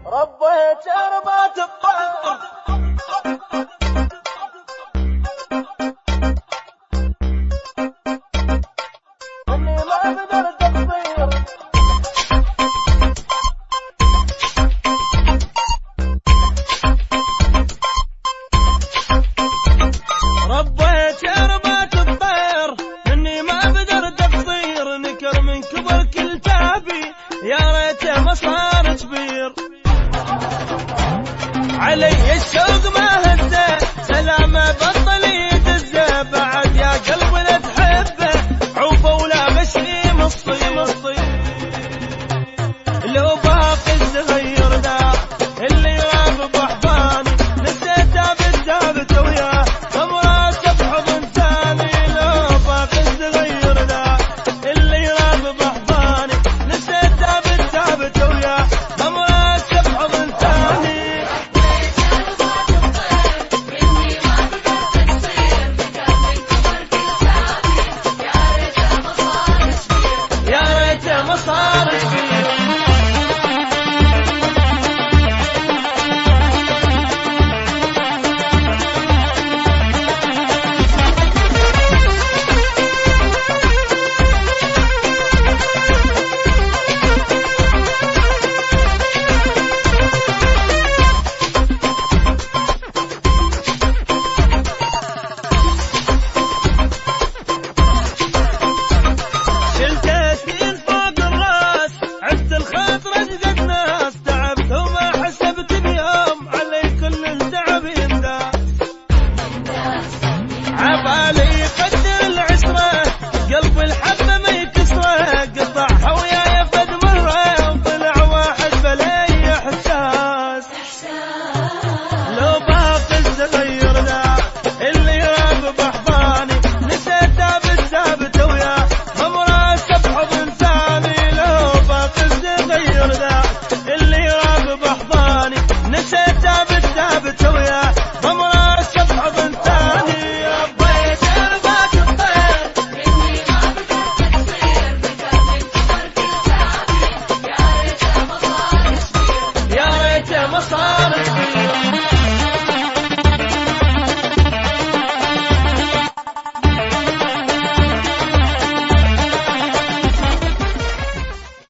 ربيت ربات الطير اني ما اقدر تقصير. ربيت ربات الطير اني ما اقدر تقصير. نكر من كبر كل تعبي يا ريته ما صار كبير. علي الشوق ما هزه سلامه بطل يدزه. بعد يا قلبي لا تحبه عوفه ولا غشيم الصير. لو باقي الصغير ذا اللي غاب بحضاني نسيته بالثابت وياه امراته بحضن ثاني. لو باقي الصغير ذا اللي غاب بحضاني نسيته بالثابت وياه امراته بحضن ثاني. عبالي يقدر العشرة قلب الحبة ما يكسره. قطعها وياي فد مرة وطلع واحد بلي احساس. لو باقي الصغير ذا اللي غاب بحضاني نسيته بالثابت وياه امراته بحضن ثاني. لو باقي الصغير ذا اللي غاب بحضاني نسيته بالثابت وياه امراته بحضن ثاني. يا ريته ما صار كبير.